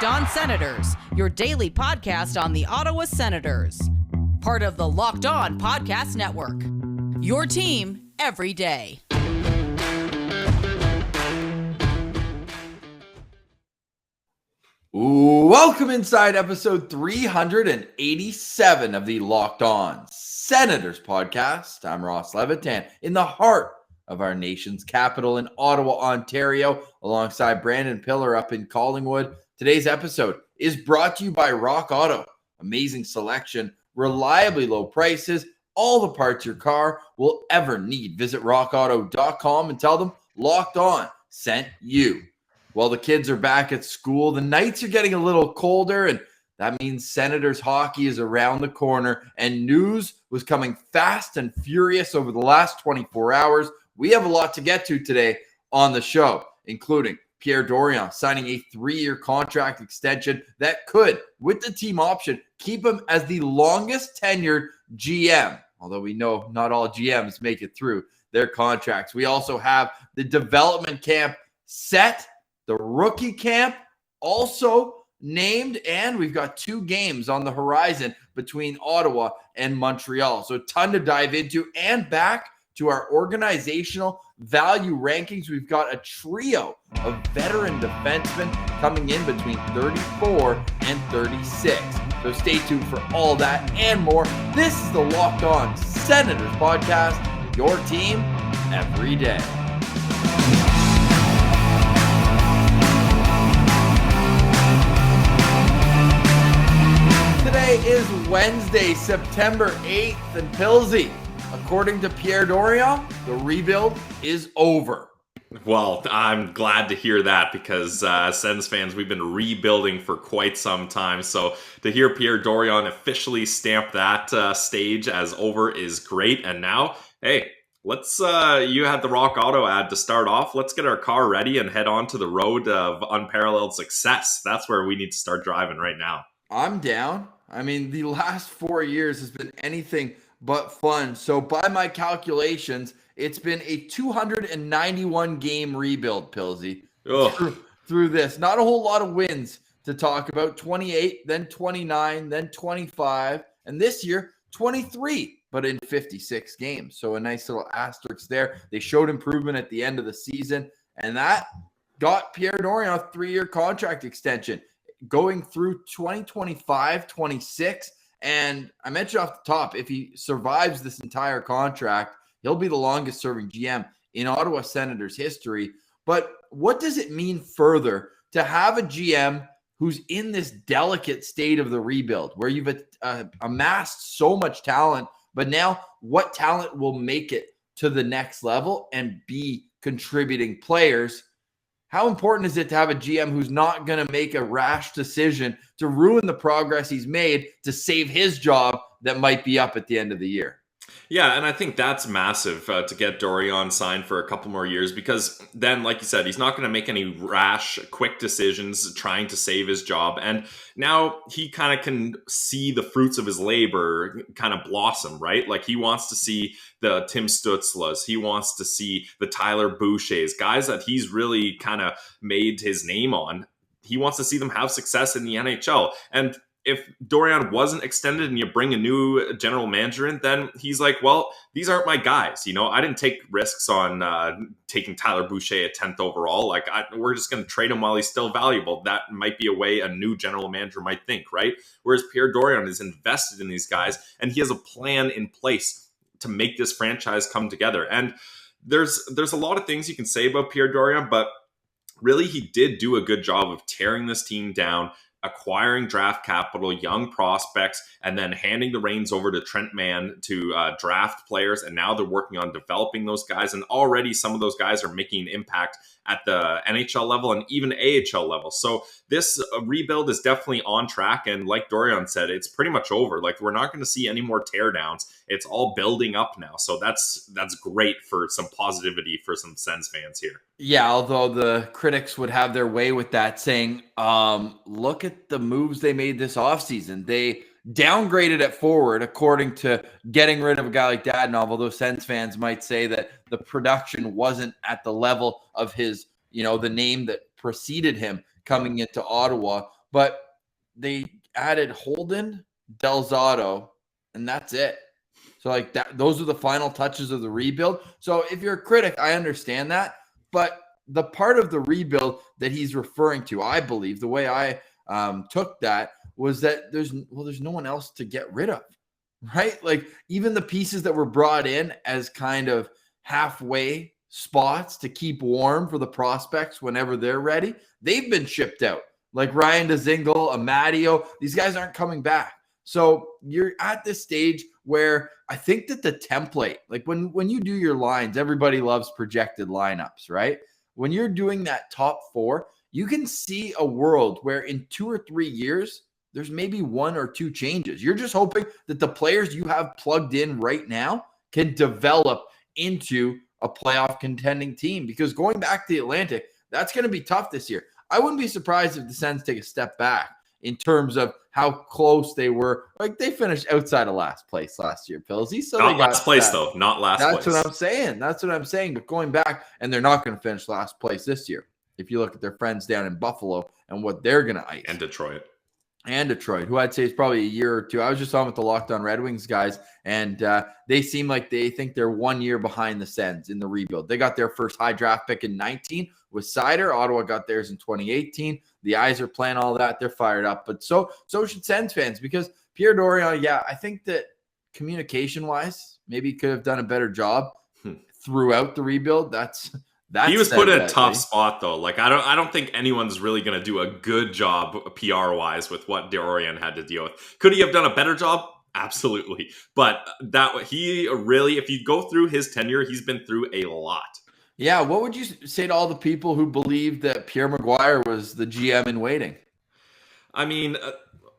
Locked On Senators, your daily podcast on the Ottawa Senators. Part of the Locked On Podcast Network. Your team every day. Welcome inside episode 387 of the Locked On Senators podcast. I'm Ross Levitan in the heart of our nation's capital in Ottawa, Ontario, alongside Brandon Piller up in Collingwood. Today's episode is brought to you by Rock Auto. Amazing selection, reliably low prices, all the parts your car will ever need. Visit rockauto.com and tell them Locked On sent you. Well, the kids are back at school. The nights are getting a little colder, and that means Senators hockey is around the corner, and news was coming fast and furious over the last 24 hours. We have a lot to get to today on the show, including Pierre Dorion signing a 3-year contract extension that could, with the team option, keep him as the longest tenured GM, although we know not all GMs make it through their contracts. We also have the development camp set, the rookie camp also named, and we've got 2 games on the horizon between Ottawa and Montreal. So a ton to dive into, and back to our organizational value rankings. We've got a trio of veteran defensemen coming in between 34 and 36. So stay tuned for all that and more. This is the Locked On Senators podcast, your team every day. Today is Wednesday, September 8th, and Pilsy, according to Pierre Dorion, the rebuild is over. Well, I'm glad to hear that because Sens fans, we've been rebuilding for quite some time. So to hear Pierre Dorion officially stamp that stage as over is great. And now, hey, let's, you had the Rock Auto ad to start off. Let's get our car ready and head on to the road of unparalleled success. That's where we need to start driving right now. I'm down. I mean, the last 4 years has been anything but fun. So by my calculations, it's been a 291 game rebuild, Pilsy, through this. Not a whole lot of wins to talk about. 28, then 29, then 25, and this year 23, but in 56 games. So a nice little asterisk there. They showed improvement at the end of the season, and that got Pierre Dorion a 3-year contract extension going through 2025-26. And I mentioned off the top, if he survives this entire contract, he'll be the longest serving GM in Ottawa Senators history. But what does it mean further to have a GM who's in this delicate state of the rebuild, where you've amassed so much talent, but now what talent will make it to the next level and be contributing players? How important is it to have a GM who's not going to make a rash decision to ruin the progress he's made to save his job that might be up at the end of the year? Yeah, and I think that's massive to get Dorion signed for a couple more years, because then, like you said, he's not going to make any rash, quick decisions trying to save his job. And now he kind of can see the fruits of his labor kind of blossom, right? Like he wants to see the Tim Stützles. He wants to see the Tyler Bouchers, guys that he's really kind of made his name on. He wants to see them have success in the NHL. And if Dorion wasn't extended and you bring a new general manager in, then he's like, well, these aren't my guys. You know, I didn't take risks on taking Tyler Boucher at 10th overall. Like, we're just going to trade him while he's still valuable. That might be a way a new general manager might think, right? Whereas Pierre Dorion is invested in these guys, and he has a plan in place to make this franchise come together. And there's a lot of things you can say about Pierre Dorion, but really he did do a good job of tearing this team down, acquiring draft capital, young prospects, and then handing the reins over to Trent Mann to draft players. And now they're working on developing those guys. And already some of those guys are making an impact at the NHL level and even AHL level. So this rebuild is definitely on track. And like Dorion said, it's pretty much over. Like, we're not going to see any more teardowns. It's all building up now. So that's great for some positivity for some Sens fans here. Yeah, although the critics would have their way with that, saying, look at the moves they made this offseason. They downgraded at forward, according to getting rid of a guy like Dadonov, although Sens fans might say that the production wasn't at the level of his, the name that preceded him coming into Ottawa. but they added Holden, Del Zotto, and that's it. So like that, those are the final touches of the rebuild. So if you're a critic, I understand that, but the part of the rebuild that he's referring to, I believe, the way I took that was that there's no one else to get rid of, right? Like even the pieces that were brought in as kind of halfway spots to keep warm for the prospects whenever they're ready, they've been shipped out. Like Ryan Dzingel, Amadio, these guys aren't coming back. So you're at this stage where I think that the template, like when you do your lines, everybody loves projected lineups, right? When you're doing that top four, you can see a world where in 2 or 3 years, there's maybe 1 or 2 changes. You're just hoping that the players you have plugged in right now can develop into a playoff contending team, because going back to the Atlantic, that's going to be tough this year. I wouldn't be surprised if the Sens take a step back in terms of how close they were. Like they finished outside of last place last year, Pillsy. So not last place, though. Not last place. That's what I'm saying. That's what I'm saying. But going back, and they're not going to finish last place this year. If you look at their friends down in Buffalo and what they're going to ice. And Detroit, who I'd say is probably a year or two. I was just on with the Locked On Red Wings guys, and they seem like they think they're 1 year behind the Sens in the rebuild. They got their first high draft pick in 19 with Sider. Ottawa got theirs in 2018. The eyes are playing all that. They're fired up. But so should Sens fans, because Pierre Dorion, I think that communication-wise, maybe he could have done a better job throughout the rebuild. He was put in a tough spot, though. Like I don't think anyone's really going to do a good job PR-wise with what Dorion had to deal with. Could he have done a better job? Absolutely. But he really, if you go through his tenure, he's been through a lot. Yeah, what would you say to all the people who believed that Pierre Maguire was the GM in waiting? I mean,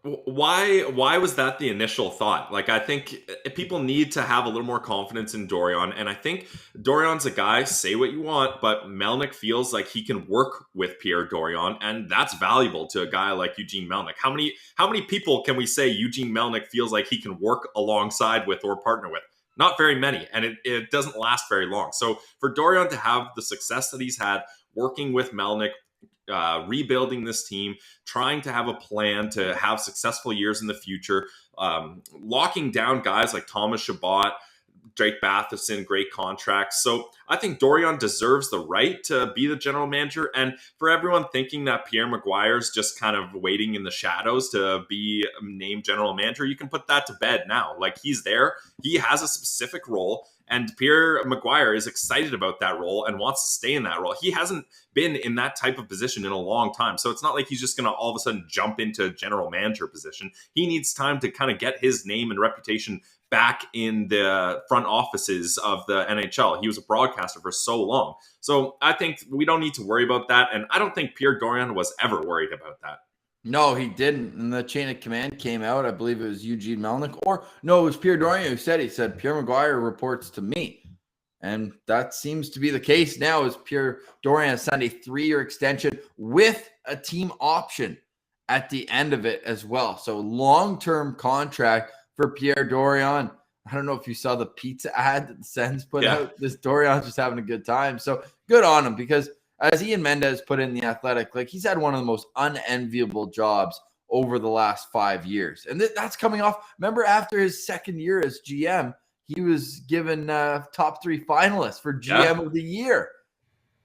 why was that the initial thought? Like, I think people need to have a little more confidence in Dorion, and I think Dorion's a guy, say what you want, but Melnyk feels like he can work with Pierre Dorion, and that's valuable to a guy like Eugene Melnyk. How many people can we say Eugene Melnyk feels like he can work alongside with or partner with? Not very many, and it doesn't last very long. So for Dorion to have the success that he's had working with Melnyk, rebuilding this team, trying to have a plan to have successful years in the future, locking down guys like Thomas Chabot, Drake Batherson, great contracts. So I think Dorion deserves the right to be the general manager. And for everyone thinking that Pierre Maguire's just kind of waiting in the shadows to be named general manager, you can put that to bed now. Like, he's there. He has a specific role. And Pierre Maguire is excited about that role and wants to stay in that role. He hasn't been in that type of position in a long time. So it's not like he's just going to all of a sudden jump into general manager position. He needs time to kind of get his name and reputation back in the front offices of the NHL. He was a broadcaster for so long. So I think we don't need to worry about that. And I don't think Pierre Dorion was ever worried about that. No, he didn't. And the chain of command came out. I believe it was Eugene Melnyk. Or no, it was Pierre Dorion who said, Pierre Maguire reports to me. And that seems to be the case now, as Pierre Dorion has signed a 3-year extension with a team option at the end of it as well. So long-term contract for Pierre Dorion. I don't know if you saw the pizza ad that the Sens put out. This Dorion's just having a good time. So good on him, because as Ian Mendez put in The Athletic, like, he's had one of the most unenviable jobs over the last 5 years. And that's coming off. Remember, after his second year as GM, he was given top 3 finalists for GM of the year.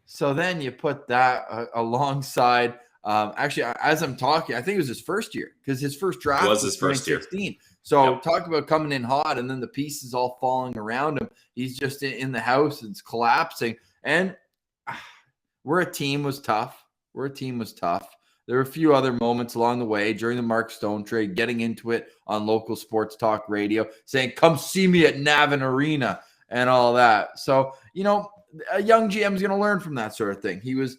So then you put that alongside. Actually, as I'm talking, I think it was his first year, because his first draft was his first 2016. Year. So talk about coming in hot, and then the pieces all falling around him. He's just in the house. It's collapsing. And where a team was tough. There were a few other moments along the way during the Mark Stone trade, getting into it on local sports talk radio, saying, come see me at Navin Arena and all that. So, a young GM is going to learn from that sort of thing. He was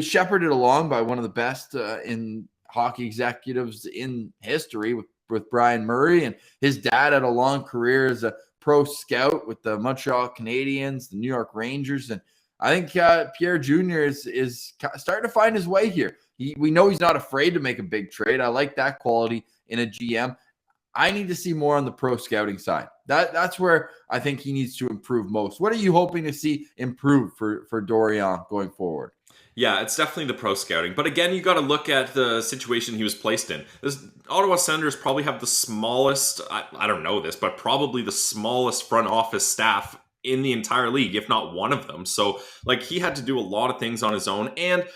shepherded along by one of the best in hockey executives in history with Brian Murray, and his dad had a long career as a pro scout with the Montreal Canadiens, the New York Rangers, and I think Pierre Jr. is starting to find his way here. We know he's not afraid to make a big trade. I like that quality in a GM. I need to see more on the pro scouting side. That's where I think he needs to improve most. What are you hoping to see improve for Dorion going forward? Yeah, it's definitely the pro scouting. But again, you got to look at the situation he was placed in. This Ottawa Senators probably have the smallest, I don't know this, but probably the smallest front office staff in the entire league, if not one of them. So, like, he had to do a lot of things on his own. And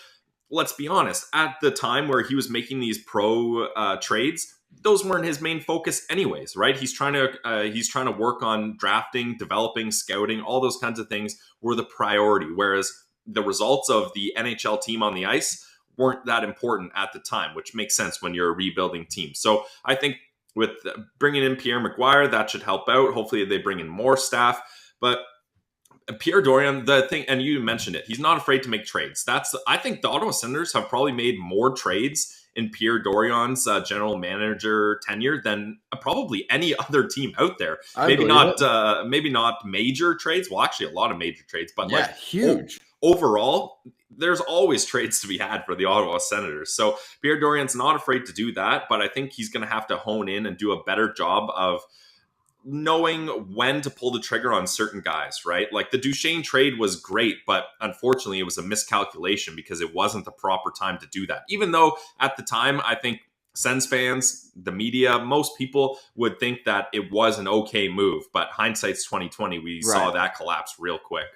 let's be honest, at the time where he was making these pro trades, those weren't his main focus anyways, right? He's trying to work on drafting, developing, scouting, all those kinds of things were the priority. Whereas the results of the NHL team on the ice weren't that important at the time, which makes sense when you're a rebuilding team. So I think with bringing in Pierre Maguire, that should help out. Hopefully they bring in more staff. But Pierre Dorion, the thing, and you mentioned it, he's not afraid to make trades. I think the Ottawa Senators have probably made more trades in Pierre Dorion's general manager tenure than probably any other team out there. Maybe not major trades. Well, actually, a lot of major trades, but huge. Overall, there's always trades to be had for the Ottawa Senators. So Pierre Dorion's not afraid to do that, but I think he's going to have to hone in and do a better job of knowing when to pull the trigger on certain guys, right? Like the Duchesne trade was great, but unfortunately it was a miscalculation because it wasn't the proper time to do that. Even though at the time, I think Sens fans, the media, most people would think that it was an okay move, but hindsight's 2020. We saw that collapse real quick.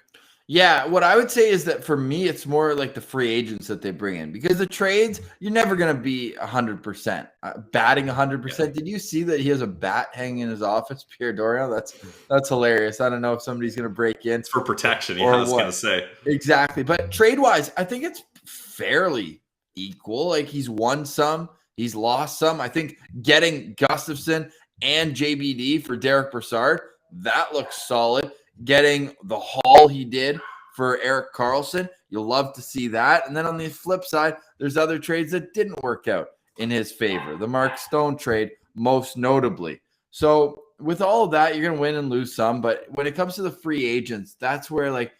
Yeah, what I would say is that for me, it's more like the free agents that they bring in because the trades, you're never going to be 100%. Batting 100%. Yeah. Did you see that he has a bat hanging in his office, Pierre Dorion? That's hilarious. I don't know if somebody's going to break in. It's for protection, I was going to say. Exactly. But trade-wise, I think it's fairly equal. Like he's won some, he's lost some. I think getting Gustafsson and JBD for Derek Brassard, that looks solid. Getting the haul he did for Erik Karlsson, you'll love to see that. And then on the flip side, there's other trades that didn't work out in his favor. The Mark Stone trade, most notably. So with all of that, you're going to win and lose some. But when it comes to the free agents, that's where like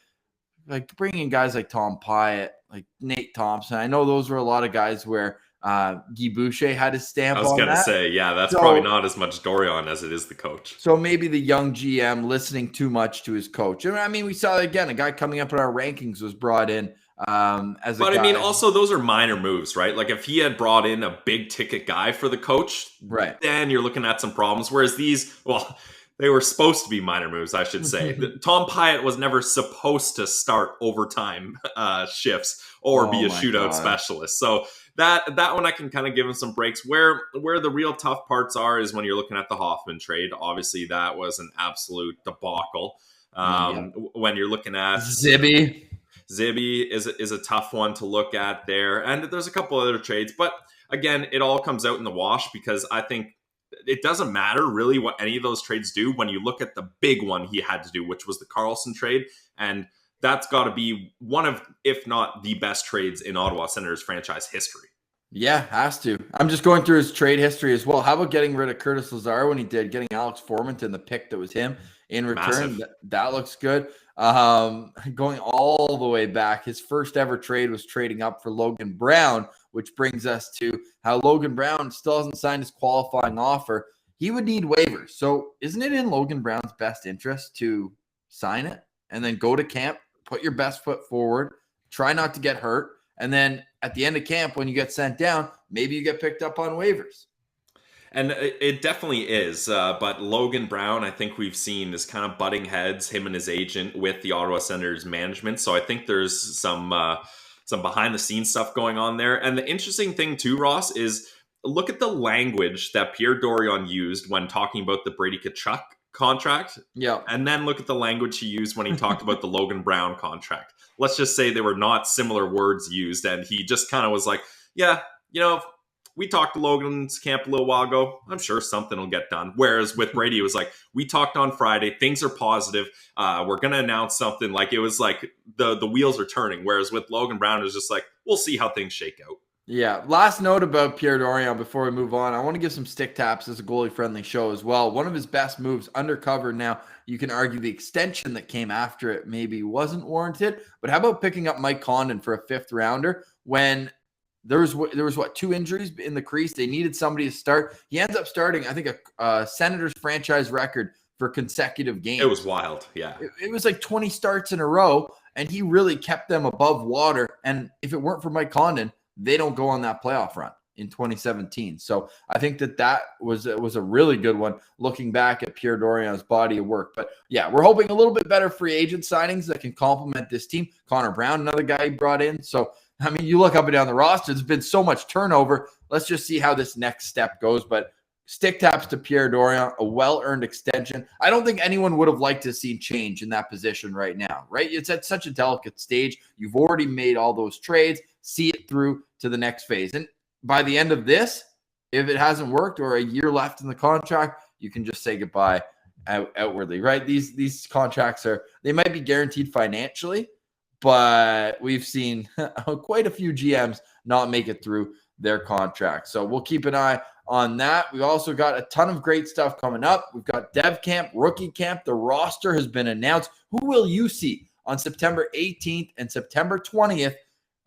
bringing guys like Tom Pyatt, like Nate Thompson. I know those were a lot of guys where Guy Boucher had his stamp on that. I was going to say, yeah, that's probably not as much Dorion as it is the coach. So maybe the young GM listening too much to his coach. And I mean, we saw again, a guy coming up in our rankings was brought in as a guy. But I mean, also those are minor moves, right? Like if he had brought in a big ticket guy for the coach, right, then you're looking at some problems. Whereas these, well, they were supposed to be minor moves, I should say. Tom Pyatt was never supposed to start overtime shifts or be a shootout specialist. So that one I can kind of give him some breaks. Where the real tough parts are is when you're looking at the Hoffman trade. Obviously, that was an absolute debacle. When you're looking at Zibby is a tough one to look at there. And there's a couple other trades. But again, it all comes out in the wash because I think it doesn't matter really what any of those trades do when you look at the big one he had to do, which was the Karlsson trade. And that's got to be one of, if not the best trades in Ottawa Senators franchise history. Yeah, has to. I'm just going through his trade history as well. How about getting rid of Curtis Lazar when he did, getting Alex Formanton, the pick that was him in return? That looks good. Going all the way back, his first ever trade was trading up for Logan Brown, which brings us to how Logan Brown still hasn't signed his qualifying offer. He would need waivers. So isn't it in Logan Brown's best interest to sign it and then go to camp, put your best foot forward, try not to get hurt, and then at the end of camp, when you get sent down, maybe you get picked up on waivers? And it definitely is. But Logan Brown, I think we've seen is kind of butting heads, him and his agent, with the Ottawa Senators management. So I think there's some behind the scenes stuff going on there. And the interesting thing too, Ross, is look at the language that Pierre Dorion used when talking about the Brady Tkachuk contract. Yeah. And then look at the language he used when he talked about the Logan Brown contract. Let's just say they were not similar words used. And he just kind of was like, yeah, we talked to Logan's camp a little while ago. I'm sure something will get done. Whereas with Brady, it was like, we talked on Friday. Things are positive. We're going to announce something. Like it was like the wheels are turning. Whereas with Logan Brown, it was just like, we'll see how things shake out. Yeah. Last note about Pierre Dorion before we move on. I want to give some stick taps as a goalie-friendly show as well. One of his best moves, undercover. Now, you can argue the extension that came after it maybe wasn't warranted. But how about picking up Mike Condon for a 5th rounder when There was what, 2 injuries in the crease. They needed somebody to start. He ends up starting, I think, a Senators franchise record for consecutive games. It was wild. Yeah. It was like 20 starts in a row, and he really kept them above water. And if it weren't for Mike Condon, they don't go on that playoff run in 2017. So I think that was a really good one looking back at Pierre Dorion's body of work. But yeah, we're hoping a little bit better free agent signings that can complement this team. Connor Brown, another guy he brought in. So, I mean, you look up and down the roster, there's been so much turnover. Let's just see how this next step goes. But stick taps to Pierre Dorion, a well-earned extension. I don't think anyone would have liked to see change in that position right now, right? It's at such a delicate stage. You've already made all those trades. See it through to the next phase. And by the end of this, if it hasn't worked or a year left in the contract, you can just say goodbye outwardly, right? These contracts they might be guaranteed financially, but we've seen quite a few GMs not make it through their contract. So we'll keep an eye on that. We've also got a ton of great stuff coming up. We've got Dev Camp, Rookie Camp. The roster has been announced. Who will you see on September 18th and September 20th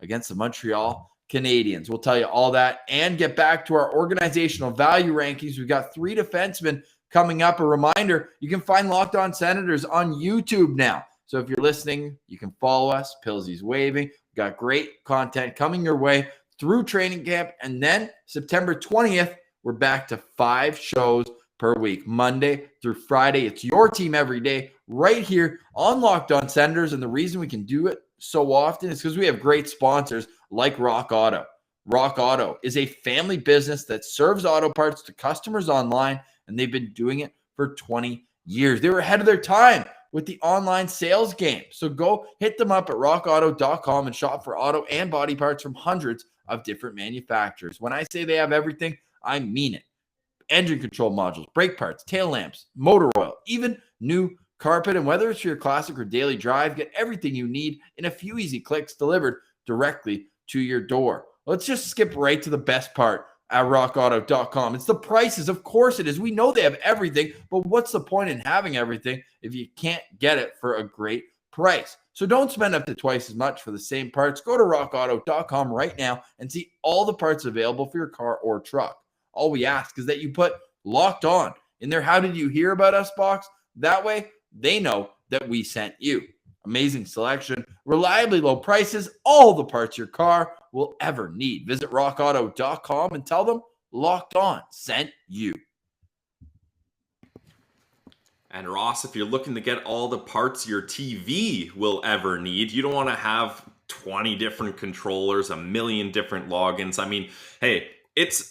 against the Montreal Canadiens? We'll tell you all that and get back to our organizational value rankings. We've got 3 defensemen coming up. A reminder, you can find Locked On Senators on YouTube now. So if you're listening, you can follow us. Pillsy's waving. We've got great content coming your way through training camp. And then September 20th, we're back to 5 shows per week, Monday through Friday. It's your team every day right here on Locked On Senators. And the reason we can do it so often is because we have great sponsors like Rock Auto. Rock Auto is a family business that serves auto parts to customers online, and they've been doing it for 20 years. They were ahead of their time with the online sales game. So go hit them up at rockauto.com and shop for auto and body parts from hundreds of different manufacturers. When I say they have everything, I mean it. Engine control modules, brake parts, tail lamps, motor oil, even new carpet. And whether it's for your classic or daily drive, get everything you need in a few easy clicks delivered directly to your door. Let's just skip right to the best part at rockauto.com. It's the prices. Of course it is. We know they have everything, but what's the point in having everything if you can't get it for a great price? So don't spend up to twice as much for the same parts. Go to rockauto.com right now and see all the parts available for your car or truck. All we ask is that you put Locked On in their How Did You Hear About Us box. That way they know that we sent you. Amazing selection, reliably low prices, all the parts your car will ever need. Visit rockauto.com and tell them Locked On sent you. And Ross, if you're looking to get all the parts your TV will ever need, you don't want to have 20 different controllers, a million different logins. I mean, hey,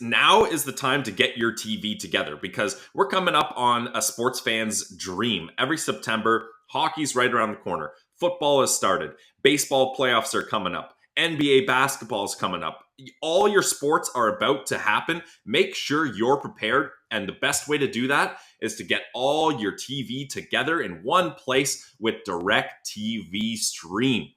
now is the time to get your TV together because we're coming up on a sports fan's dream. Every September, hockey's right around the corner. Football has started. Baseball playoffs are coming up. NBA basketball is coming up. All your sports are about to happen. Make sure you're prepared. And the best way to do that is to get all your TV together in one place with DirecTV Stream.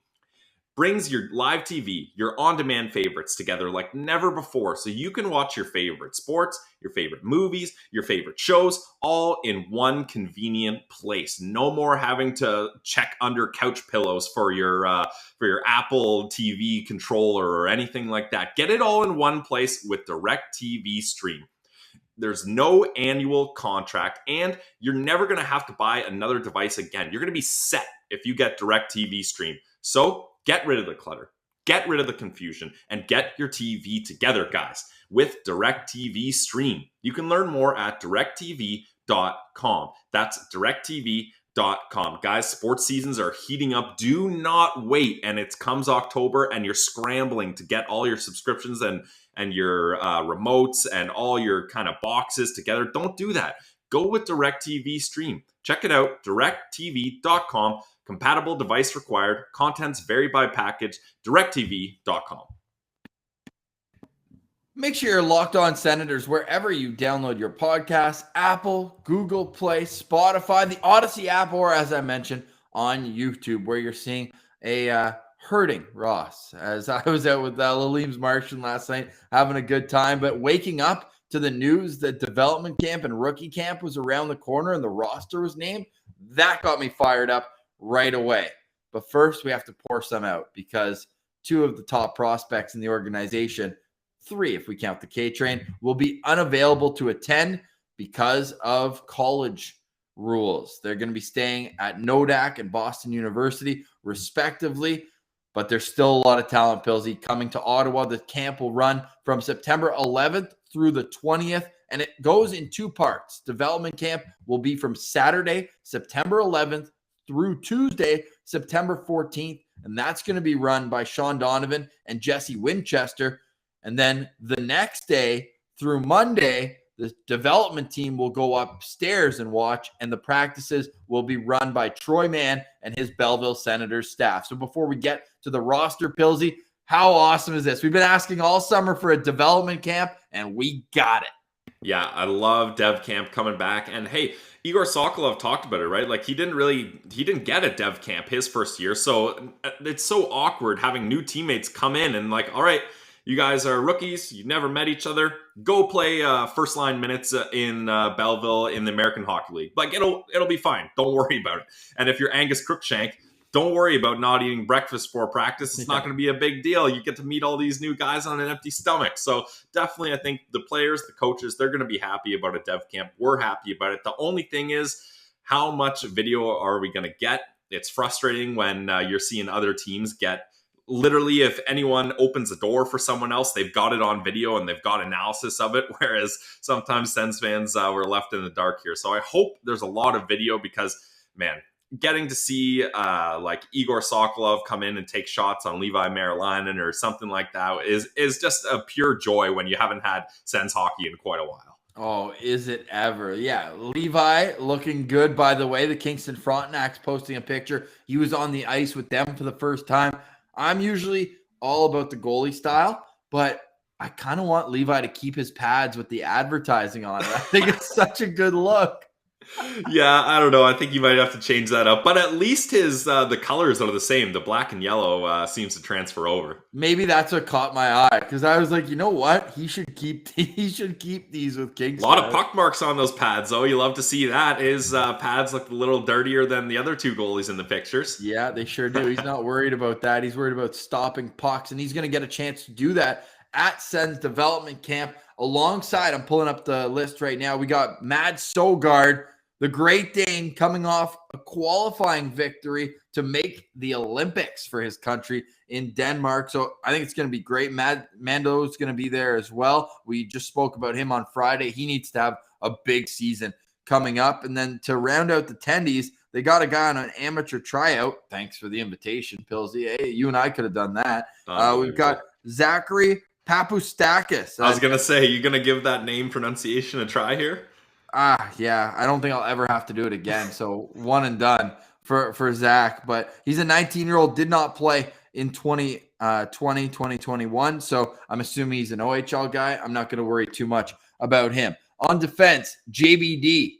Brings your live TV, your on-demand favorites together like never before so you can watch your favorite sports, your favorite movies, your favorite shows, all in one convenient place. No more having to check under couch pillows for your Apple TV controller or anything like that. Get it all in one place with DirecTV Stream. There's no annual contract, and you're never going to have to buy another device again. You're going to be set if you get DirecTV Stream. So get rid of the clutter, get rid of the confusion, and get your TV together, guys, with DirecTV Stream. You can learn more at directtv.com. That's directtv.com. Guys, sports seasons are heating up. Do not wait. And it comes October, and you're scrambling to get all your subscriptions and your remotes and all your kind of boxes together. Don't do that. Go with DirecTV Stream. Check it out, directtv.com. Compatible device required. Contents vary by package. DirecTV.com. Make sure you're Locked On Senators wherever you download your podcasts. Apple, Google Play, Spotify, the Odyssey app, or as I mentioned, on YouTube, where you're seeing a hurting Ross. As I was out with Laleem's Martian last night, having a good time, but waking up to the news that development camp and rookie camp was around the corner and the roster was named, that got me fired up right away. But first, we have to pour some out because two of the top prospects in the organization, three if we count the K-Train, will be unavailable to attend because of college rules. They're going to be staying at Nodak and Boston University, respectively, but there's still a lot of talent, Pillsy, coming to Ottawa. The camp will run from September 11th through the 20th, and it goes in two parts. Development camp will be from Saturday, September 11th through Tuesday, September 14th, and that's going to be run by Sean Donovan and Jesse Winchester. And then the next day through Monday, the development team will go upstairs and watch, and the practices will be run by Troy Mann and his Belleville Senators staff. So before we get to the roster, Pillsy, how awesome is this? We've been asking all summer for a development camp, and we got it. Yeah, I love Dev Camp coming back. And hey, Igor Sokolov talked about it, right? Like he didn't get a Dev Camp his first year. So it's so awkward having new teammates come in and like, all right, you guys are rookies. You never met each other. Go play first line minutes in Belleville in the American Hockey League. Like it'll be fine. Don't worry about it. And if you're Angus Cruikshank, don't worry about not eating breakfast for practice. It's not going to be a big deal. You get to meet all these new guys on an empty stomach. So definitely, I think the players, the coaches, they're going to be happy about a Dev Camp. We're happy about it. The only thing is, how much video are we going to get? It's frustrating when you're seeing other teams get literally, if anyone opens a door for someone else, they've got it on video and they've got analysis of it. Whereas sometimes Sens fans were left in the dark here. So I hope there's a lot of video because, man, getting to see like Igor Sokolov come in and take shots on Levi Marilainen or something like that is just a pure joy when you haven't had Sens hockey in quite a while. Oh, is it ever? Yeah, Levi looking good, by the way. The Kingston Frontenac's posting a picture. He was on the ice with them for the first time. I'm usually all about the goalie style, but I kind of want Levi to keep his pads with the advertising on it. I think it's such a good look. Yeah, I don't know. I think you might have to change that up. But at least his the colors are the same. The black and yellow seems to transfer over. Maybe that's what caught my eye because I was like, you know what? He should keep these with Kingston. A lot of puck marks on those pads, though. You love to see that. His pads look a little dirtier than the other two goalies in the pictures. Yeah, they sure do. He's not worried about that. He's worried about stopping pucks, and he's going to get a chance to do that at Sens Development Camp. Alongside, I'm pulling up the list right now, we got Mad Sogard, the Great Dane, coming off a qualifying victory to make the Olympics for his country in Denmark. So I think it's going to be great. Mando's going to be there as well. We just spoke about him on Friday. He needs to have a big season coming up. And then to round out the tendies, they got a guy on an amateur tryout. Thanks for the invitation, Pillsy. Hey, you and I could have done that. We've got Zachary Papustakis. I was going to say, you going to give that name pronunciation a try here? Yeah, I don't think I'll ever have to do it again. So one and done for Zack. But he's a 19-year-old, did not play in 2021. So I'm assuming he's an OHL guy. I'm not going to worry too much about him. On defense, JBD,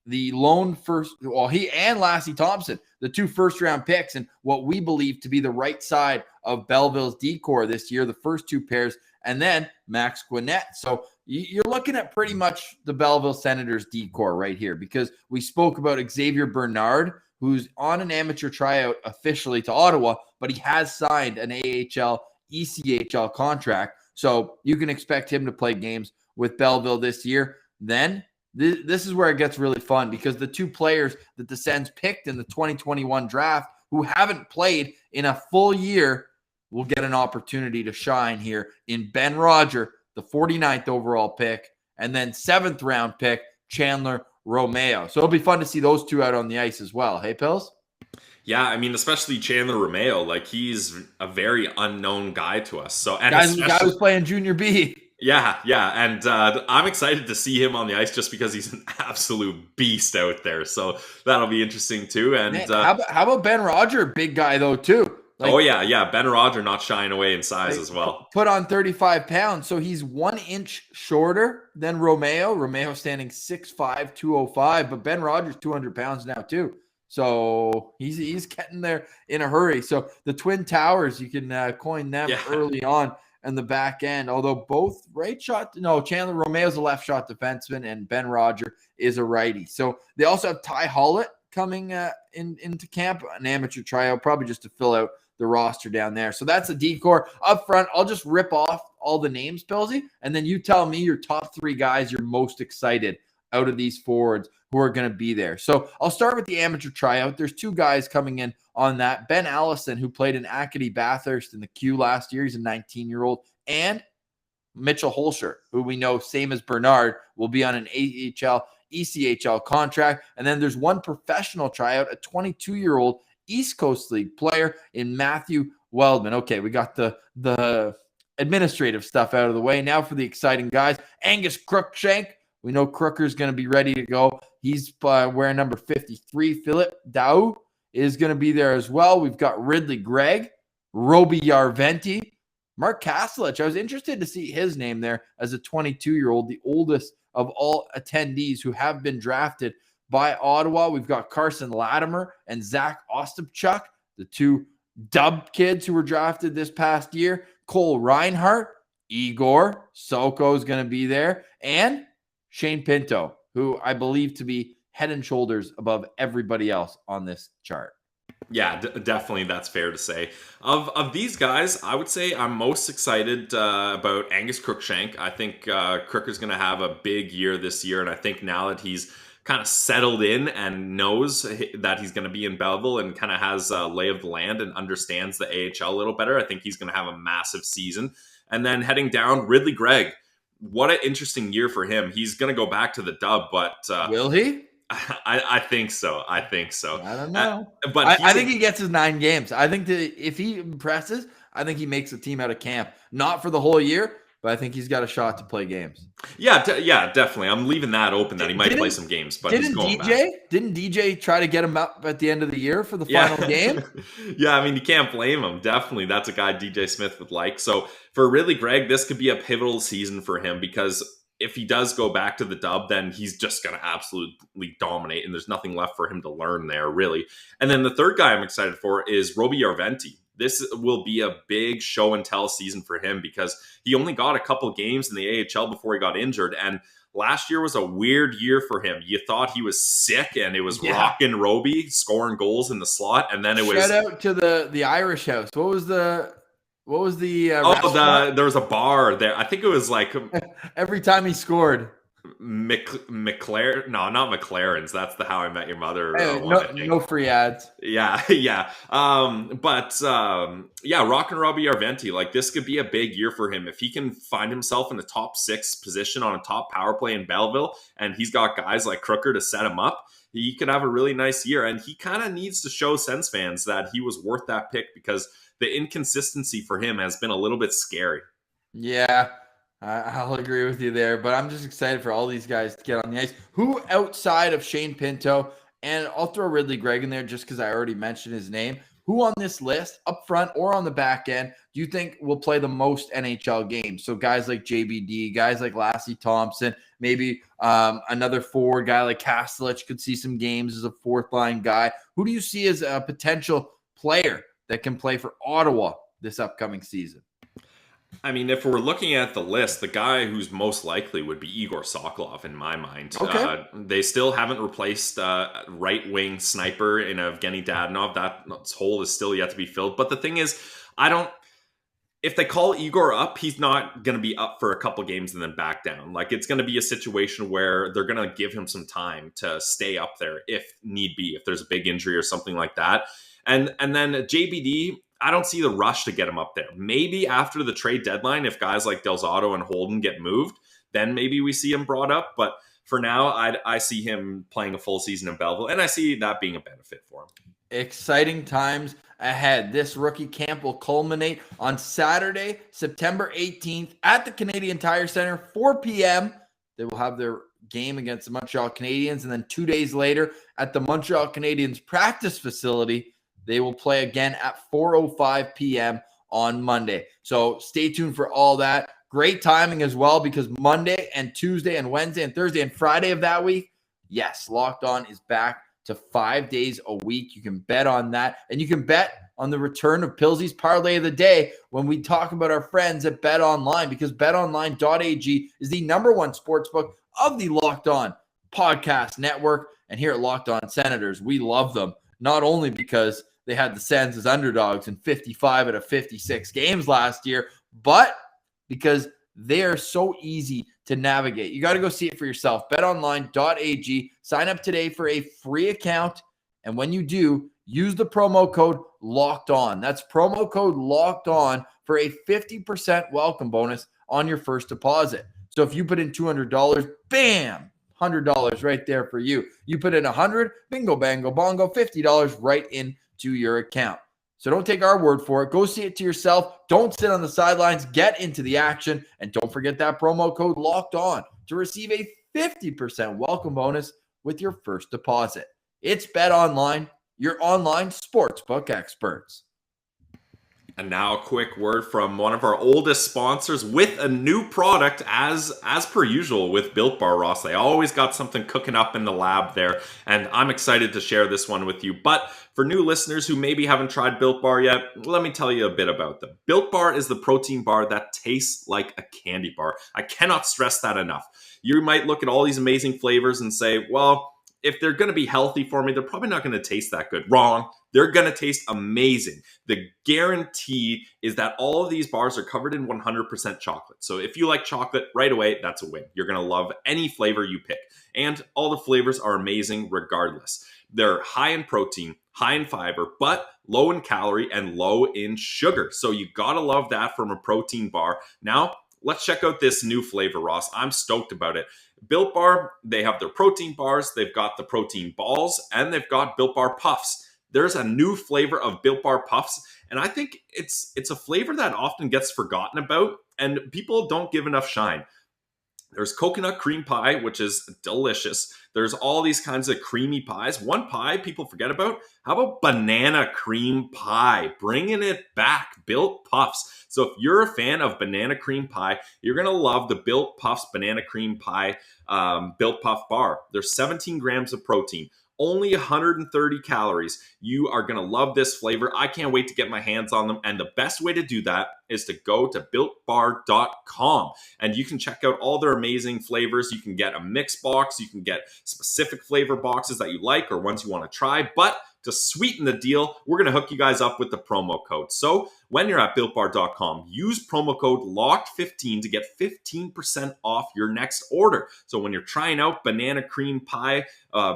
the lone first, well, he and Lassie Thompson, the two first-round picks, and what we believe to be the right side of Belleville's D-core this year, the first two pairs, and then Max Gwinnett. So you're looking at pretty much the Belleville Senators D-core right here because we spoke about Xavier Bernard, who's on an amateur tryout officially to Ottawa, but he has signed an AHL, ECHL contract. So you can expect him to play games with Belleville this year. Then this is where it gets really fun because the two players that the Sens picked in the 2021 draft who haven't played in a full year will get an opportunity to shine here in Ben Roger, the 49th overall pick, and then 7th round pick, Chandler Romeo. So it'll be fun to see those two out on the ice as well. Hey, Pills? Yeah, I mean, especially Chandler Romeo, like he's a very unknown guy to us. So, and guy was playing Junior B. Yeah, and I'm excited to see him on the ice just because he's an absolute beast out there. So that'll be interesting too. And man, how about Ben Roger, big guy though too? Like, yeah, Ben Roger not shying away in size as well. Put on 35 pounds, so he's 1 inch shorter than Romeo. Romeo standing 6'5", 205, but Ben Roger's 200 pounds now too. So he's getting there in a hurry. So the Twin Towers, you can coin them early on in the back end. Although both right shot, Chandler Romeo's a left shot defenseman and Ben Roger is a righty. So they also have Ty Hollett coming into camp, an amateur tryout, probably just to fill out the the roster down there. So that's a decor. Up front, I'll just rip off all the names, Pilsy, and then you tell me your top 3 guys you're most excited out of these forwards who are going to be there. So I'll start with the amateur tryout. There's 2 guys coming in on that. Ben Allison, who played in Acadie Bathurst in the Q last year. He's a 19-year-old. And Mitchell Holscher, who we know, same as Bernard, will be on an AHL, ECHL contract. And then there's 1 professional tryout, a 22-year-old East Coast League player in Matthew Weldman. Okay, we got the administrative stuff out of the way. Now for the exciting guys. Angus Crookshank. We know Crooker's going to be ready to go. He's wearing number 53. Philip Dow is going to be there as well. We've got Ridley Gregg, Roby Yarventi, Mark Kastelich. I was interested to see his name there as a 22-year-old, the oldest of all attendees who have been drafted by Ottawa. We've got Carson Latimer and Zack Ostapchuk, the 2 dub kids who were drafted this past year. Cole Reinhardt, Igor Soko is going to be there, and Shane Pinto, who I believe to be head and shoulders above everybody else on this chart. Yeah, definitely. That's fair to say. Of these guys, I would say I'm most excited about Angus Crookshank. I think Crooker's going to have a big year this year. And I think now that he's kind of settled in and knows that he's going to be in Belleville and kind of has a lay of the land and understands the AHL a little better, I think he's going to have a massive season. And then heading down, Ridley Gregg. What an interesting year for him. He's going to go back to the dub, but... will he? I think so. I don't know. But I think he gets his 9 games. I think that if he impresses, I think he makes the team out of camp. Not for the whole year, but I think he's got a shot to play games. Yeah, definitely. I'm leaving that open that he might play some games, but he's going back. Didn't DJ try to get him up at the end of the year for the final game? Yeah, I mean, you can't blame him. Definitely, that's a guy DJ Smith would like. So for Ridley Gregg, this could be a pivotal season for him because if he does go back to the dub, then he's just going to absolutely dominate, and there's nothing left for him to learn there, really. And then the third guy I'm excited for is Roby Yarventi. This will be a big show and tell season for him because he only got a couple games in the AHL before he got injured. And last year was a weird year for him. You thought he was sick and it was rockin' Roby scoring goals in the slot. And then it was... Shout out to the Irish House. What was the there was a bar there. I think it was like... Every time he scored. McLaren, no, not McLaren's. That's the How I Met Your Mother. No free ads. Yeah. Rockin' Robbie Yarventi, like this could be a big year for him if he can find himself in the top 6 position on a top power play in Belleville, and he's got guys like Crooker to set him up. He could have a really nice year, and he kind of needs to show Sens fans that he was worth that pick because the inconsistency for him has been a little bit scary. Yeah. I'll agree with you there, but I'm just excited for all these guys to get on the ice. Who outside of Shane Pinto, and I'll throw Ridley Gregg in there just because I already mentioned his name, who on this list, up front or on the back end, do you think will play the most NHL games? So guys like JBD, guys like Lassie Thompson, maybe another forward guy like Kastelich could see some games as a fourth-line guy. Who do you see as a potential player that can play for Ottawa this upcoming season? I mean, if we're looking at the list, the guy who's most likely would be Igor Sokolov in my mind. Okay. They still haven't replaced right-wing sniper in Evgeny Dadonov. That hole is still yet to be filled. But the thing is, if they call Igor up, he's not going to be up for a couple games and then back down. Like, it's going to be a situation where they're going to give him some time to stay up there if need be, if there's a big injury or something like that. And then JBD, I don't see the rush to get him up there. Maybe after the trade deadline, if guys like Del Zotto and Holden get moved, then maybe we see him brought up. But for now, I see him playing a full season in Belleville, and I see that being a benefit for him. Exciting times ahead. This rookie camp will culminate on Saturday, September 18th at the Canadian Tire Center, 4 p.m. They will have their game against the Montreal Canadiens, and then 2 days later at the Montreal Canadiens practice facility, they will play again at 4:05 p.m. on Monday. So stay tuned for all that. Great timing as well because Monday and Tuesday and Wednesday and Thursday and Friday of that week, yes, Locked On is back to 5 days a week. You can bet on that. And you can bet on the return of Pilsy's Parlay of the Day when we talk about our friends at BetOnline, because betonline.ag is the #1 sportsbook of the Locked On Podcast Network. And here at Locked On Senators, we love them, not only because they had the Sens as underdogs in 55 out of 56 games last year, but because they are so easy to navigate. You got to go see it for yourself. BetOnline.ag. Sign up today for a free account. And when you do, use the promo code Locked On. That's promo code Locked On for a 50% welcome bonus on your first deposit. So if you put in $200, bam, $100 right there for you. You put in $100, bingo, bango, bongo, $50 right into your account. So don't take our word for it. Go see it to yourself. Don't sit on the sidelines. Get into the action. And don't forget that promo code Locked On to receive a 50% welcome bonus with your first deposit. It's BetOnline, your online sportsbook experts. And now a quick word from one of our oldest sponsors with a new product as per usual with Built Bar, Ross. They always got something cooking up in the lab there, and I'm excited to share this one with you. But for new listeners who maybe haven't tried Built Bar yet, let me tell you a bit about them. Built Bar is the protein bar that tastes like a candy bar. I cannot stress that enough. You might look at all these amazing flavors and say, well, if they're going to be healthy for me, they're probably not going to taste that good. Wrong. They're going to taste amazing. The guarantee is that all of these bars are covered in 100% chocolate. So if you like chocolate right away, that's a win. You're going to love any flavor you pick. And all the flavors are amazing regardless. They're high in protein, high in fiber, but low in calorie and low in sugar. So you got to love that from a protein bar. Now, let's check out this new flavor, Ross. I'm stoked about it. Built Bar, they have their protein bars, they've got the protein balls, and they've got Built Bar Puffs. There's a new flavor of Built Bar Puffs, and I think it's a flavor that often gets forgotten about, and people don't give enough shine. There's coconut cream pie, which is delicious. There's all these kinds of creamy pies. One pie people forget about. How about banana cream pie? Bringing it back, Built Puffs. So if you're a fan of banana cream pie, you're going to love the Built Puffs banana cream pie Built Puff bar. There's 17 grams of protein. Only 130 calories. You are going to love this flavor. I can't wait to get my hands on them. And the best way to do that is to go to BuiltBar.com. And you can check out all their amazing flavors. You can get a mix box. You can get specific flavor boxes that you like or ones you want to try. But to sweeten the deal, we're going to hook you guys up with the promo code. So when you're at BuiltBar.com, use promo code LOCKED15 to get 15% off your next order. So when you're trying out banana cream pie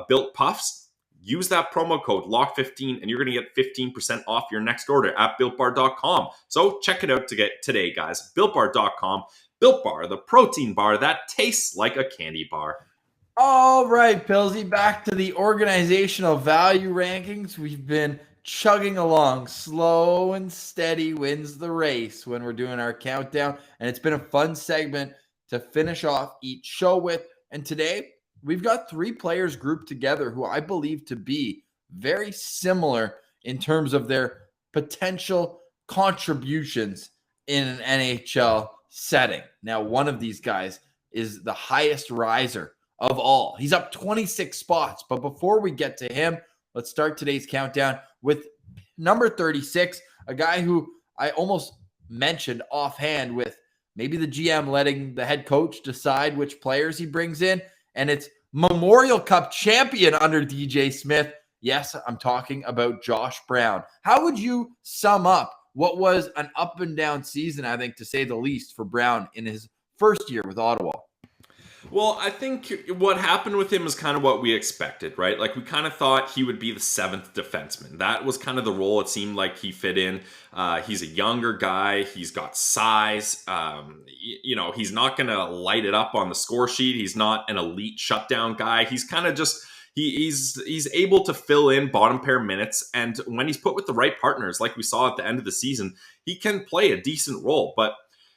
Built Puffs, use that promo code LOCKED15 and you're going to get 15% off your next order at BuiltBar.com. So check it out today, guys. BuiltBar.com. Built Bar, the protein bar that tastes like a candy bar. All right, Pillsy, back to the organizational value rankings. We've been chugging along. Slow and steady wins the race when we're doing our countdown. And it's been a fun segment to finish off each show with. And today, we've got three players grouped together who I believe to be very similar in terms of their potential contributions in an NHL setting. Now, one of these guys is the highest riser of all. He's up 26 spots. But before we get to him, let's start today's countdown with number 36, a guy who I almost mentioned offhand with maybe the GM letting the head coach decide which players he brings in. And it's Memorial Cup champion under DJ Smith. Yes, I'm talking about Josh Brown. How would you sum up what was an up and down season, I think, to say the least, for Brown in his first year with Ottawa? Well, I think what happened with him is kind of what we expected, right? Like, we kind of thought he would be the seventh defenseman. That was kind of the role it seemed like he fit in. He's a younger guy. He's got size. He's not going to light it up on the score sheet. He's not an elite shutdown guy. He's kind of just, he's able to fill in bottom pair minutes. And when he's put with the right partners, like we saw at the end of the season, he can play a decent role. But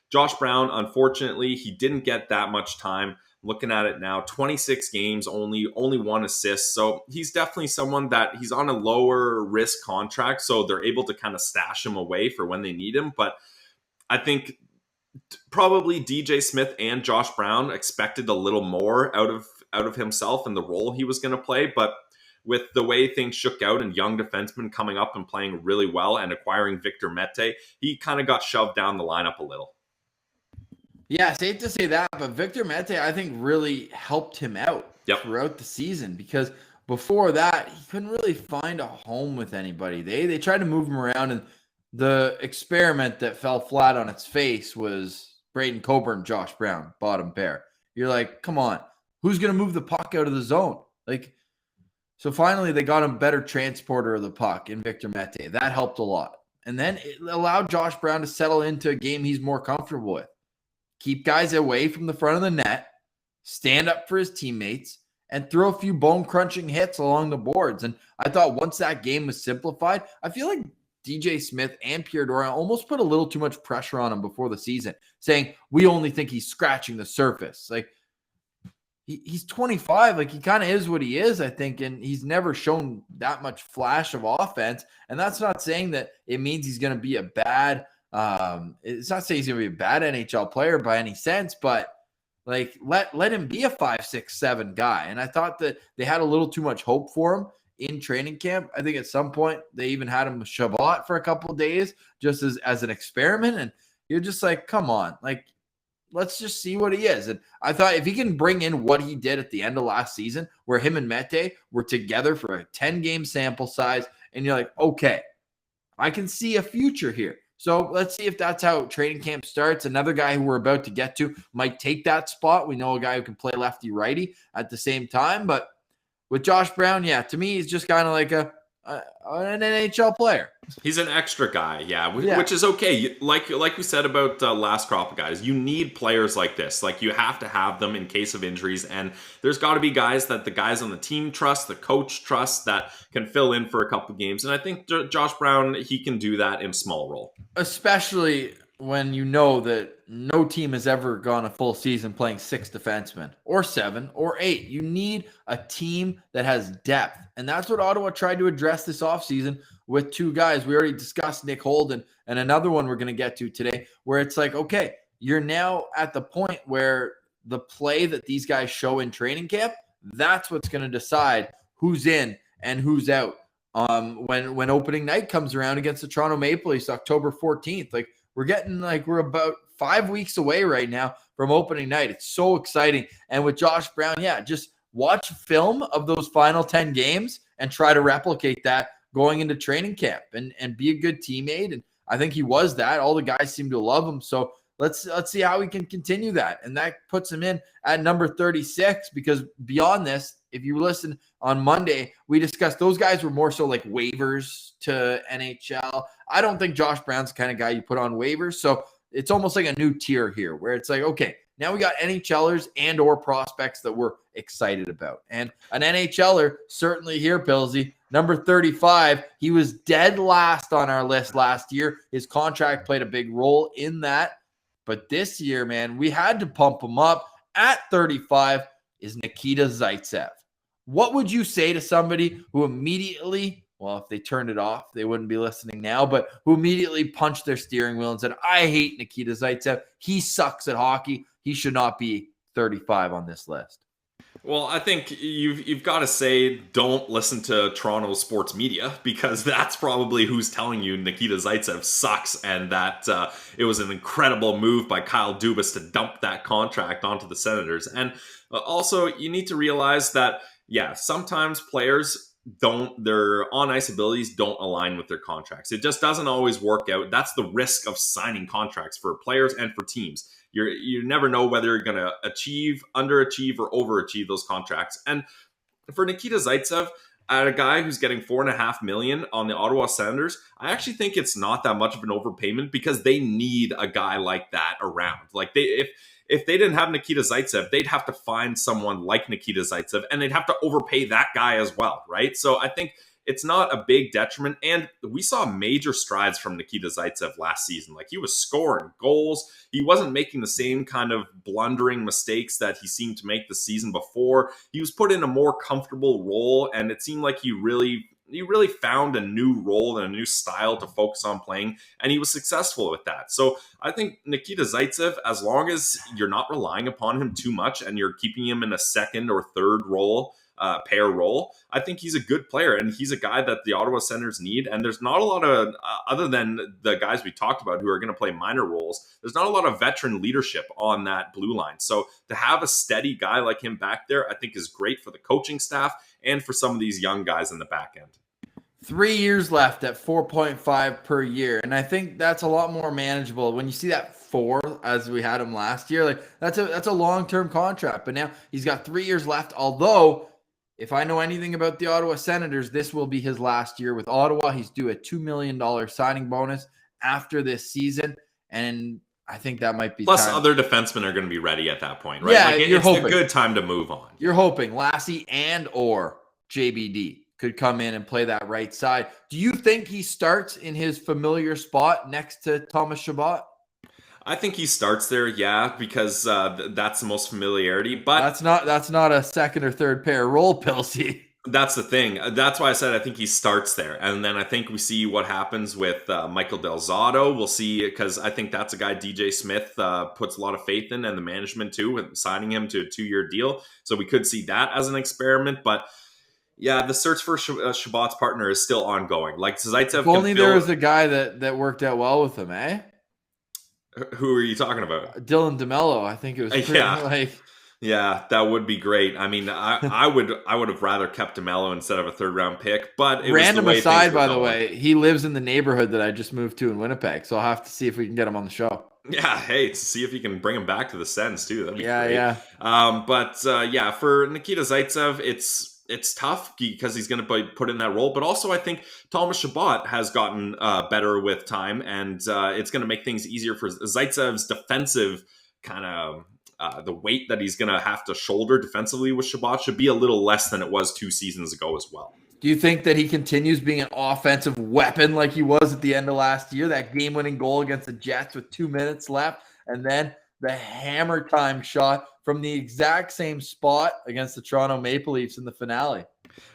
Josh Brown, unfortunately, he didn't get that much time. Looking at it now, 26 games, only one assist. So he's definitely someone that he's on a lower risk contract. So they're able to kind of stash him away for when they need him. But I think probably DJ Smith and Josh Brown expected a little more out of himself and the role he was going to play. But with the way things shook out and young defensemen coming up and playing really well and acquiring Victor Mete, he kind of got shoved down the lineup a little. Yeah, safe to say that, but Victor Mete, I think, really helped him out Yep. throughout the season because before that, he couldn't really find a home with anybody. They tried to move him around, and the experiment that fell flat on its face was Braden Coburn, Josh Brown, bottom pair. You're like, come on, who's going to move the puck out of the zone? Like, so finally they got a better transporter of the puck in Victor Mete. That helped a lot. And then it allowed Josh Brown to settle into a game he's more comfortable with. Keep guys away from the front of the net, stand up for his teammates, and throw a few bone-crunching hits along the boards. And I thought once that game was simplified, I feel like DJ Smith and Pierre Dorion almost put a little too much pressure on him before the season, saying, we only think he's scratching the surface. Like, he's 25. Like, he kind of is what he is, I think, and he's never shown that much flash of offense. And that's not saying that it means he's going to be a bad it's not saying he's going to be a bad NHL player by any sense, but like let him be a 5, 6, 7 guy. And I thought that they had a little too much hope for him in training camp. I think at some point they even had him Shabbat for a couple of days just as an experiment. And you're just like, come on, like, let's just see what he is. And I thought if he can bring in what he did at the end of last season, where him and Mete were together for a 10-game sample size, and you're like, okay, I can see a future here. So let's see if that's how training camp starts. Another guy who we're about to get to might take that spot. We know a guy who can play lefty-righty at the same time. But with Josh Brown, yeah, to me, he's just kind of like an NHL player. He's an extra guy, which is okay. Like we said about last crop of guys, you need players like this. Like, you have to have them in case of injuries, and there's got to be guys that the guys on the team trust, the coach trusts, that can fill in for a couple games. And I think Josh Brown, he can do that in small role. Especially when you know that no team has ever gone a full season playing 6 defensemen or 7 or 8. You need a team that has depth. And that's what Ottawa tried to address this offseason with 2 guys. We already discussed Nick Holden and another one we're going to get to today, where it's like, okay, you're now at the point where the play that these guys show in training camp, that's what's going to decide who's in and who's out. When opening night comes around against the Toronto Maple Leafs, October 14th, like, we're about 5 weeks away right now from opening night. It's so exciting. And with Josh Brown, just watch film of those final 10 games and try to replicate that going into training camp and be a good teammate. And I think he was that. All the guys seem to love him. So let's see how we can continue that. And that puts him in at number 36, because beyond this, if you listen on Monday, we discussed those guys were more so like waivers to NHL. I don't think Josh Brown's the kind of guy you put on waivers. So it's almost like a new tier here where it's like, okay, now we got NHLers and or prospects that we're excited about. And an NHLer certainly here, Pillsy, number 35. He was dead last on our list last year. His contract played a big role in that. But this year, man, we had to pump him up. At 35 is Nikita Zaitsev. What would you say to somebody who immediately, well, if they turned it off, they wouldn't be listening now, but who immediately punched their steering wheel and said, I hate Nikita Zaitsev. He sucks at hockey. He should not be 35 on this list. Well, I think you've got to say, don't listen to Toronto sports media, because that's probably who's telling you Nikita Zaitsev sucks and that it was an incredible move by Kyle Dubas to dump that contract onto the Senators. And also, you need to realize that, sometimes players their on-ice abilities don't align with their contracts. It just doesn't always work out. That's the risk of signing contracts for players and for teams. You never know whether you're going to achieve, underachieve, or overachieve those contracts. And for Nikita Zaitsev, at a guy who's getting $4.5 million on the Ottawa Senators, I actually think it's not that much of an overpayment, because they need a guy like that around. Like, if they didn't have Nikita Zaitsev, they'd have to find someone like Nikita Zaitsev, and they'd have to overpay that guy as well, right? So I think it's not a big detriment. And we saw major strides from Nikita Zaitsev last season. Like, he was scoring goals. He wasn't making the same kind of blundering mistakes that he seemed to make the season before. He was put in a more comfortable role, and it seemed like he really found a new role and a new style to focus on playing, and he was successful with that. So I think Nikita Zaitsev, as long as you're not relying upon him too much and you're keeping him in a second or third role, pair role, I think he's a good player, and he's a guy that the Ottawa Senators need. And there's not a lot of, other than the guys we talked about who are going to play minor roles, there's not a lot of veteran leadership on that blue line. So to have a steady guy like him back there, I think is great for the coaching staff, and for some of these young guys in the back end. 3 years left at 4.5 per year. And I think that's a lot more manageable. When you see that 4 as we had him last year, like that's a long-term contract. But now he's got 3 years left. Although, if I know anything about the Ottawa Senators, this will be his last year with Ottawa. He's due a $2 million signing bonus after this season. And I think that might be Plus, time. other defensemen are going to be ready at that point, right? Yeah, like you're it's hoping. a good time to move on. You're hoping Lassie and or JBD could come in and play that right side. Do you think he starts in his familiar spot next to Thomas Chabot? I think he starts there, yeah, because that's the most familiarity. But that's not a second or third pair role, Pilsy. That's the thing. That's why I said I think he starts there. And then I think we see what happens with Michael Del Zotto. We'll see, because I think that's a guy DJ Smith puts a lot of faith in, and the management too, with signing him to a 2-year deal. So we could see that as an experiment. But yeah, the search for Chabot's partner is still ongoing. Like Zaitsev. If only there was a guy that worked out well with him, eh? Who are you talking about? Dylan DeMello. I think it was pretty Yeah, that would be great. I mean, I would have rather kept DeMello instead of a 3rd-round pick. But it random was the way aside, by the way, he lives in the neighborhood that I just moved to in Winnipeg, so I'll have to see if we can get him on the show. Yeah, hey, to see if you can bring him back to the Sens too. That'd be great. Yeah. But for Nikita Zaitsev, it's tough because he's going to put in that role. But also, I think Thomas Chabot has gotten better with time, and it's going to make things easier for Zaitsev's defensive kind of. The weight that he's going to have to shoulder defensively with Chabot should be a little less than it was 2 seasons ago as well. Do you think that he continues being an offensive weapon like he was at the end of last year? That game-winning goal against the Jets with 2 minutes left, and then the hammer time shot from the exact same spot against the Toronto Maple Leafs in the finale.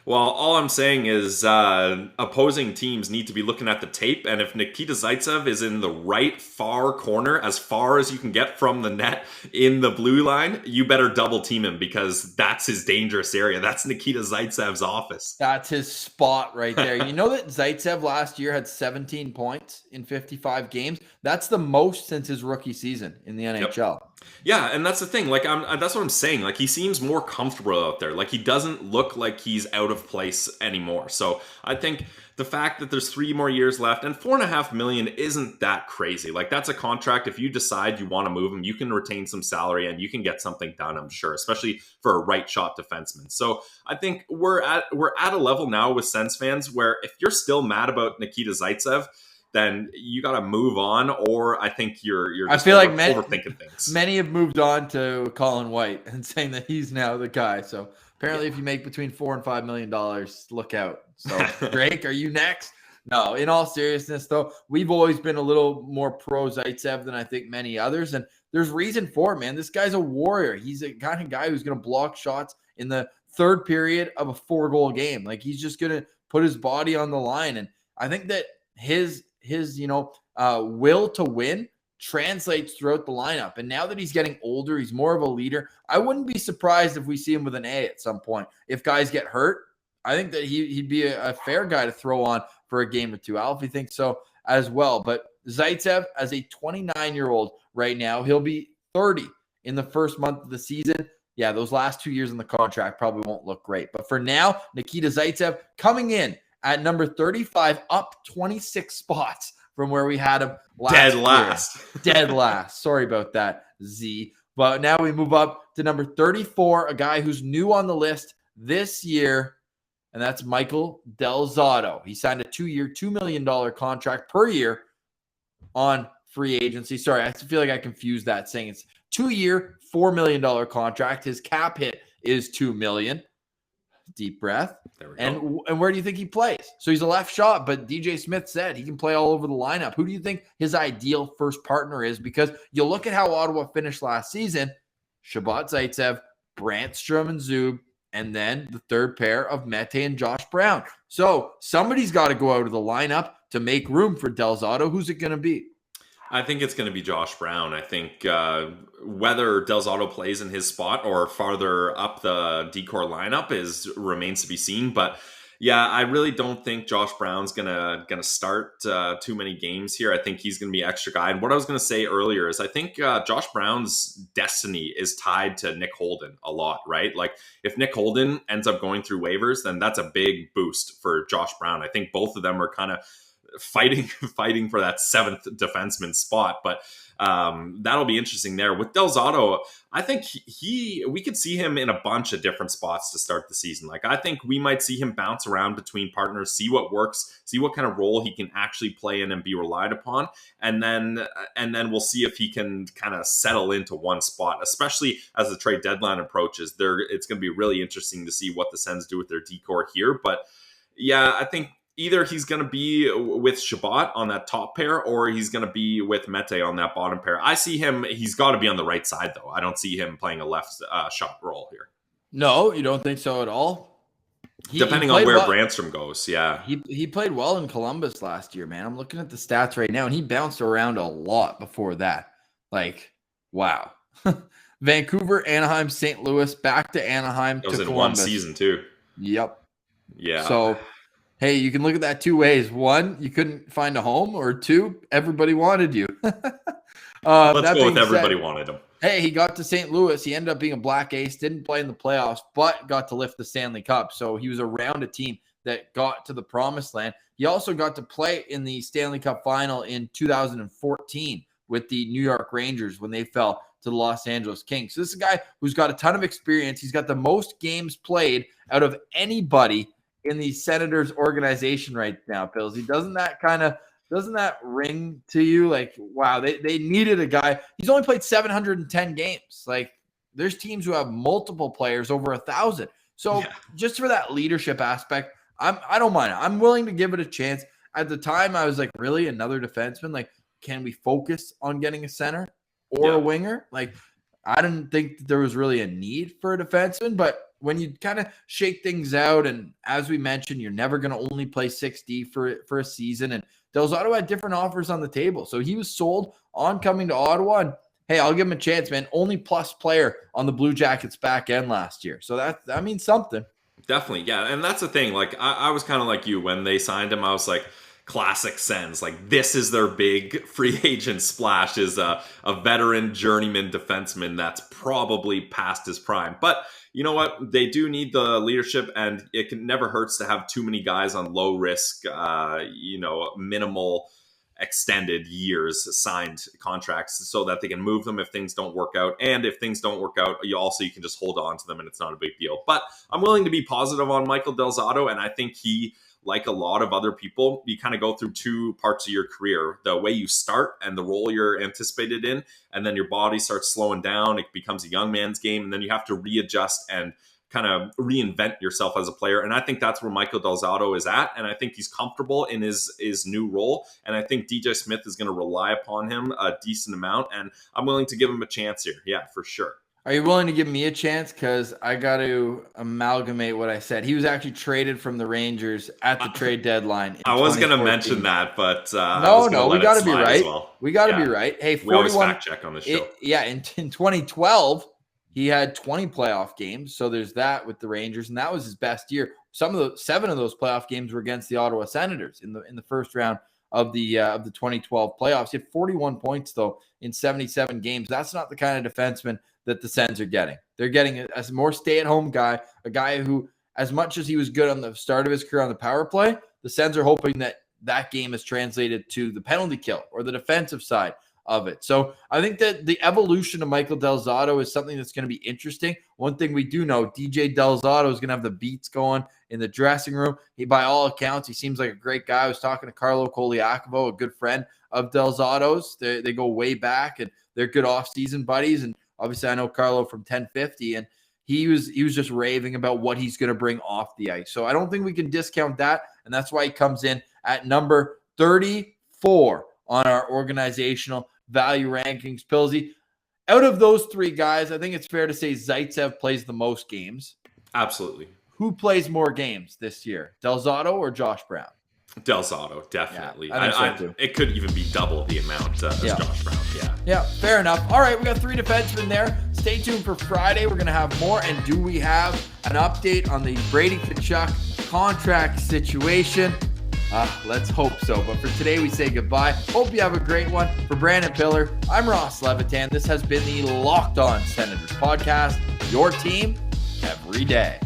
Well, all I'm saying is opposing teams need to be looking at the tape, and if Nikita Zaitsev is in the right far corner, as far as you can get from the net in the blue line, you better double team him, because that's his dangerous area. That's Nikita Zaitsev's office. That's his spot right there. You know that Zaitsev last year had 17 points in 55 games? That's the most since his rookie season in the NHL. Yep. Yeah, and that's the thing. Like, that's what I'm saying. Like, he seems more comfortable out there. Like, he doesn't look like he's out of place anymore. So I think the fact that there's 3 more years left and $4.5 million isn't that crazy. Like, that's a contract. If you decide you want to move him, you can retain some salary and you can get something done, I'm sure, especially for a right shot defenseman. So I think we're at a level now with Sens fans where if you're still mad about Nikita Zaitsev, then you got to move on, or I think you're just overthinking things. Many have moved on to Colin White and saying that he's now the guy. So apparently if you make between $4 and $5 million, look out. So Drake, are you next? No, in all seriousness, though, we've always been a little more pro Zaitsev than I think many others. And there's reason for it, man. This guy's a warrior. He's a kind of guy who's going to block shots in the 3rd period of a 4-goal game. Like, he's just going to put his body on the line. And I think that his will to win translates throughout the lineup. And now that he's getting older, he's more of a leader. I wouldn't be surprised if we see him with an A at some point. If guys get hurt, I think that he'd be a fair guy to throw on for a game or two. Alfie thinks so as well. But Zaitsev, as a 29-year-old right now, he'll be 30 in the first month of the season. Yeah, those last 2 years in the contract probably won't look great. But for now, Nikita Zaitsev coming in at number 35, up 26 spots from where we had him Dead last. Sorry about that, Z. But now we move up to number 34, a guy who's new on the list this year, and that's Michael Del Zotto. He signed a 2-year, $2 million contract per year on free agency. Sorry, I feel like I confused that, saying it's 2-year, $4 million contract. His cap hit is $2 million. Deep breath. There we go. And where do you think he plays? So he's a left shot, but DJ Smith said he can play all over the lineup. Who do you think his ideal first partner is? Because you look at how Ottawa finished last season: Chabot, Zaitsev, Brandstrom, and Zub, and then the 3rd pair of Mete and Josh Brown. So somebody's got to go out of the lineup to make room for Del Zotto. Who's it going to be? I think it's going to be Josh Brown. I think whether Del Zotto plays in his spot or farther up the decor lineup remains to be seen. But Yeah, I really don't think Josh Brown's gonna start too many games here. I think he's gonna be extra guy. And what I was gonna say earlier is I think Josh Brown's destiny is tied to Nick Holden a lot, right? Like if Nick Holden ends up going through waivers, then that's a big boost for Josh Brown. I think both of them are kind of fighting for that seventh defenseman spot, but that'll be interesting there. With Del Zotto, I think we could see him in a bunch of different spots to start the season. Like I think we might see him bounce around between partners, see what works, see what kind of role he can actually play in and be relied upon, and then we'll see if he can kind of settle into one spot, especially as the trade deadline approaches. It's going to be really interesting to see what the Sens do with their decor here, but yeah, I think either he's going to be with Shabbat on that top pair or he's going to be with Mete on that bottom pair. I see him, he's got to be on the right side, though. I don't see him playing a left shot role here. No, you don't think so at all? Depending on where Brandstrom goes, yeah. He played well in Columbus last year, man. I'm looking at the stats right now, and he bounced around a lot before that. Like, wow. Vancouver, Anaheim, St. Louis, back to Anaheim. It was in Columbus. one season, too. Yep. Yeah. So, hey, you can look at that two ways. One, you couldn't find a home, or two, everybody wanted you. Let's go with everybody wanted him. Hey, he got to St. Louis. He ended up being a black ace, didn't play in the playoffs, but got to lift the Stanley Cup. So he was around a team that got to the promised land. He also got to play in the Stanley Cup final in 2014 with the New York Rangers when they fell to the Los Angeles Kings. So this is a guy who's got a ton of experience. He's got the most games played out of anybody in the Senators organization right now, Pillsy. Doesn't that ring to you? Like, wow, they needed a guy. He's only played 710 games. Like, there's teams who have multiple players over 1,000. So just for that leadership aspect, I don't mind it. I'm willing to give it a chance. At the time, I was like, really, another defenseman? Like, can we focus on getting a center or a winger? Like, I didn't think that there was really a need for a defenseman, but when you kind of shake things out, and as we mentioned, you're never going to only play 6D for a season. And Del Zotto had different offers on the table. So he was sold on coming to Ottawa. And hey, I'll give him a chance, man. Only plus player on the Blue Jackets back end last year. So that means something. Definitely. Yeah. And that's the thing. Like, I was kind of like you when they signed him. I was like, classic Sens. Like, this is their big free agent splash, is a veteran journeyman defenseman that's probably past his prime. But you know what? They do need the leadership, and it never hurts to have too many guys on low risk, minimal extended years signed contracts so that they can move them if things don't work out. And if things don't work out, you can just hold on to them and it's not a big deal. But I'm willing to be positive on Michael Del Zotto, and I think he, like a lot of other people, you kind of go through two parts of your career: the way you start and the role you're anticipated in, and then your body starts slowing down. It becomes a young man's game, and then you have to readjust and kind of reinvent yourself as a player. And I think that's where Michael Del Zotto is at, and I think he's comfortable in his new role, and I think DJ Smith is going to rely upon him a decent amount, and I'm willing to give him a chance here. Yeah, for sure. Are you willing to give me a chance? Because I got to amalgamate what I said. He was actually traded from the Rangers at the trade deadline. I was going to mention that, but no, we got to be right. Well. We got to be right. Hey, 41, we always fact check on the show. In 2012, he had 20 playoff games. So there's that with the Rangers, and that was his best year. 7 of those playoff games were against the Ottawa Senators in the first round of the 2012 playoffs. He had 41 points though in 77 games. That's not the kind of defenseman that the Sens are getting. They're getting a more stay-at-home guy, a guy who, as much as he was good on the start of his career on the power play, the Sens are hoping that game is translated to the penalty kill or the defensive side of it. So I think that the evolution of Michael Del Zotto is something that's going to be interesting. One thing we do know, DJ Del Zotto is going to have the beats going in the dressing room. By all accounts, he seems like a great guy. I was talking to Carlo Koliakovo, a good friend of Del Zotto's. They go way back, and they're good off-season buddies. And obviously, I know Carlo from 1050, and he was just raving about what he's going to bring off the ice. So I don't think we can discount that, and that's why he comes in at number 34 on our organizational value rankings. Pillsy, out of those three guys, I think it's fair to say Zaitsev plays the most games. Absolutely. Who plays more games this year, Del Zotto or Josh Brown? Del Zotto, definitely. Yeah, I think so too. It could even be double the amount as Josh Brown. Yeah, fair enough. All right, we got 3 defensemen there. Stay tuned for Friday. We're going to have more. And do we have an update on the Brady Tkachuk contract situation? Let's hope so. But for today, we say goodbye. Hope you have a great one. For Brandon Piller, I'm Ross Levitan. This has been the Locked On Senators podcast, your team every day.